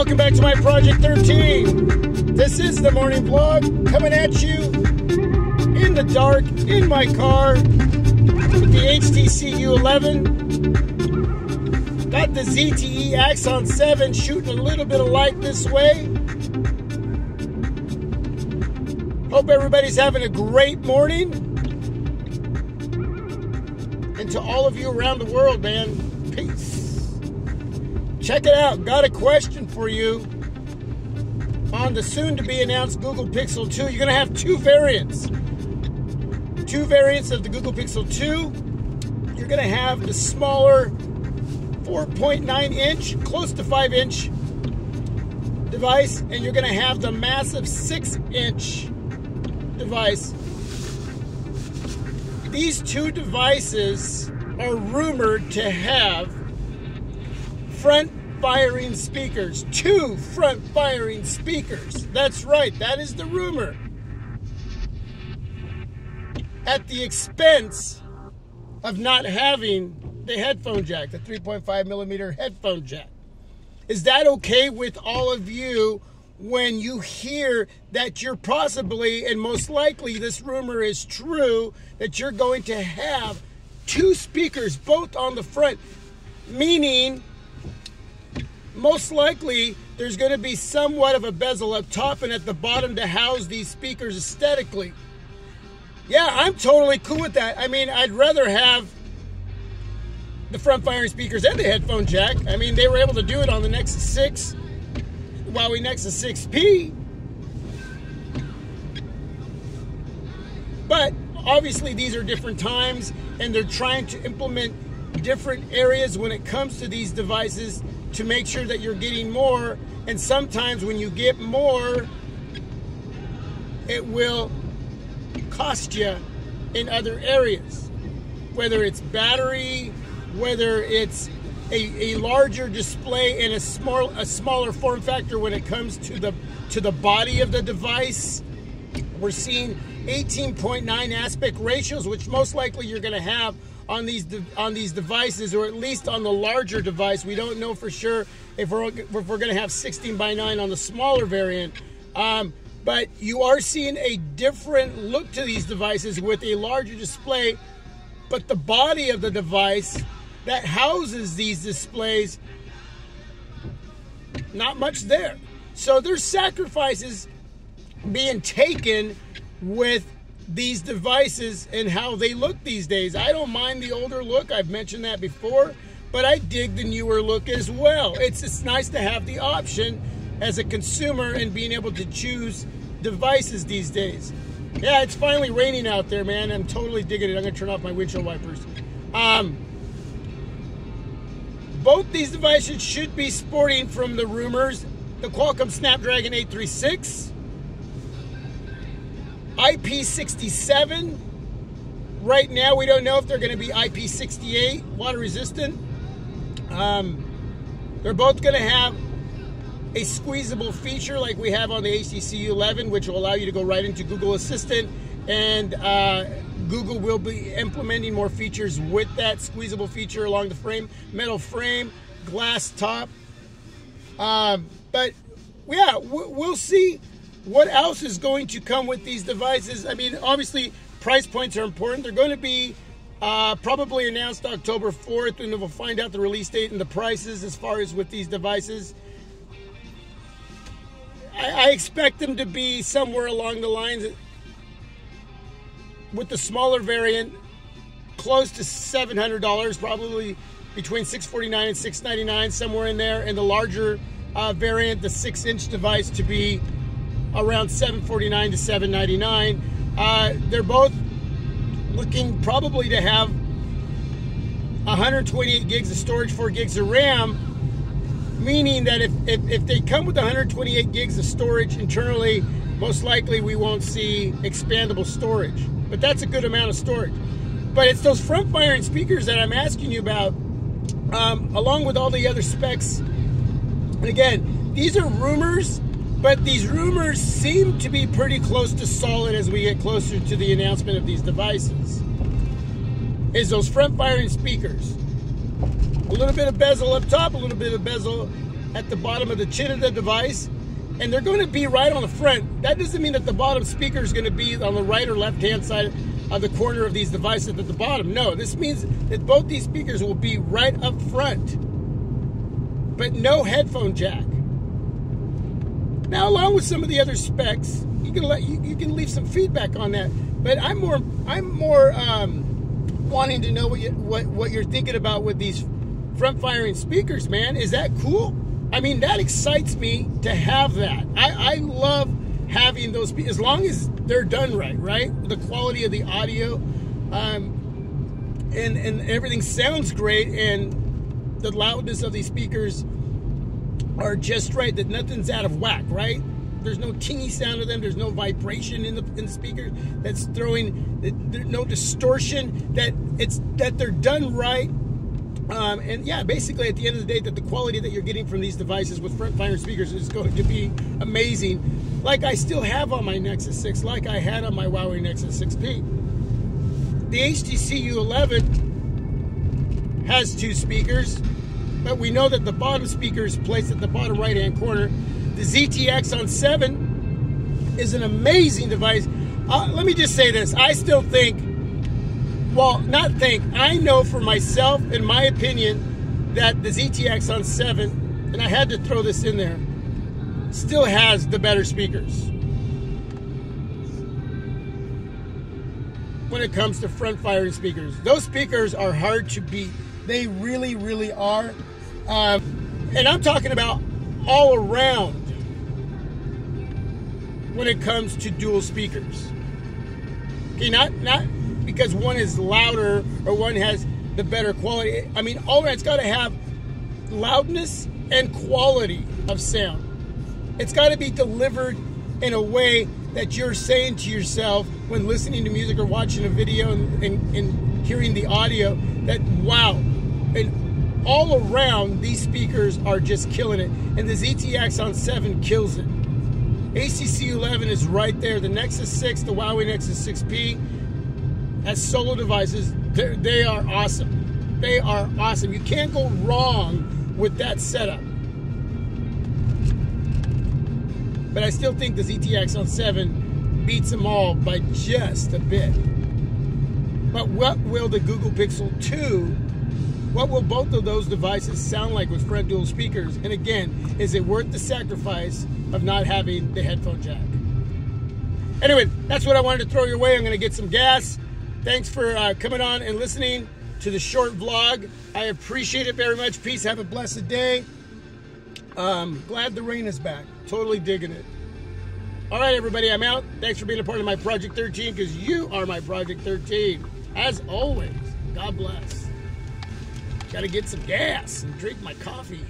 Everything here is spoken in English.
welcome back to my Project 13. This is the morning vlog coming at you in the dark in my car with the HTC U11. Got the ZTE Axon 7 shooting a little bit of light this way. Hope everybody's having a great morning. And to all of you around the world, man, peace. Check it out. Got a question for you on the soon-to-be-announced Google Pixel 2. You're going to have two variants. Two variants of the Google Pixel 2. You're going to have the smaller 4.9-inch, close to 5-inch device, and you're going to have the massive 6-inch device. These two devices are rumored to have front-firing speakers. Two front-firing speakers. That's right, that is the rumor. At the expense of not having the headphone jack, the 3.5mm headphone jack. Is that okay with all of you when you hear that you're possibly, and most likely this rumor is true, that you're going to have two speakers both on the front, meaning most likely there's going to be somewhat of a bezel up top and at the bottom to house these speakers aesthetically. Yeah, I'm totally cool with that. I mean, I'd rather have the front firing speakers and the headphone jack. I mean, they were able to do it on the Nexus 6, Huawei Nexus 6P. But obviously these are different times and they're trying to implement different areas when it comes to these devices to make sure that you're getting more. And sometimes when you get more, it will cost you in other areas, whether it's battery, whether it's a larger display and a smaller form factor when it comes to the body of the device. We're seeing 18.9 aspect ratios, which most likely you're going to have on these devices, or at least on the larger device. We don't know for sure if we're going to have 16:9 on the smaller variant. But you are seeing a different look to these devices with a larger display, but the body of the device that houses these displays, not much there. So there's sacrifices being taken with these devices and how they look these days. I don't mind the older look, I've mentioned that before, but I dig the newer look as well. It's nice to have the option as a consumer and being able to choose devices these days. Yeah, it's finally raining out there, man. I'm totally digging it. I'm gonna turn off my windshield wipers. Both these devices should be sporting, from the rumors, the Qualcomm Snapdragon 836, IP67. Right now, we don't know if they're going to be IP68, water resistant. They're both going to have a squeezable feature like we have on the HTC U11, which will allow you to go right into Google Assistant, and Google will be implementing more features with that squeezable feature along the frame, metal frame, glass top. But yeah, we'll see what else is going to come with these devices. I mean, obviously price points are important. They're going to be probably announced October 4th, and we'll find out the release date and the prices as far as with these devices. I expect them to be somewhere along the lines with the smaller variant close to $700, probably between $649 and $699, somewhere in there, and the larger variant, the 6-inch device, to be around $749 to $799. They're both looking probably to have 128 gigs of storage, 4 gigs of RAM, meaning that if they come with 128 gigs of storage internally, most likely we won't see expandable storage. But that's a good amount of storage. But it's those front-firing speakers that I'm asking you about, along with all the other specs. And again, these are rumors, but these rumors seem to be pretty close to solid as we get closer to the announcement of these devices. Is those front-firing speakers. A little bit of bezel up top, a little bit of bezel at the bottom of the chin of the device, and they're going to be right on the front. That doesn't mean that the bottom speaker is going to be on the right or left-hand side of the corner of these devices at the bottom. No, this means that both these speakers will be right up front, but no headphone jack. Now, along with some of the other specs, you can leave some feedback on that. But I'm more wanting to know what you're thinking about with these front-firing speakers, man. Is that cool? I mean, that excites me to have that. I love having those, as long as they're done right? The quality of the audio, and everything sounds great, and the loudness of these speakers are just right, that nothing's out of whack, right? There's no tingy sound to them. There's no vibration in the speaker that's throwing, there's no distortion, that they're done right. And yeah, basically at the end of the day, that the quality that you're getting from these devices with front-firing speakers is going to be amazing, like I still have on my Nexus 6, like I had on my Huawei Nexus 6P. The HTC U11 has 2 speakers, but we know that the bottom speaker is placed at the bottom right-hand corner. The ZTX on 7 is an amazing device. Let me just say this. I still think, I know for myself, in my opinion, that the ZTX on 7, and I had to throw this in there, still has the better speakers when it comes to front-firing speakers. Those speakers are hard to beat. They really, really are. And I'm talking about all around when it comes to dual speakers. Okay, not because one is louder or one has the better quality. I mean, all around, it's got to have loudness and quality of sound. It's got to be delivered in a way that you're saying to yourself when listening to music or watching a video and hearing the audio that, wow. And all around, these speakers are just killing it. And the ZTX on 7 kills it. HTC U11 is right there. The Nexus 6, the Huawei Nexus 6P, as solo devices, they are awesome. They are awesome. You can't go wrong with that setup. But I still think the ZTX on 7 beats them all by just a bit. But what will the Google Pixel 2, what will both of those devices sound like with front dual speakers? And again, is it worth the sacrifice of not having the headphone jack? Anyway, that's what I wanted to throw your way. I'm going to get some gas. Thanks for coming on and listening to the short vlog. I appreciate it very much. Peace. Have a blessed day. Glad the rain is back. Totally digging it. All right, everybody, I'm out. Thanks for being a part of my Project 13, because you are my Project 13. As always, God bless. Got to get some gas and drink my coffee.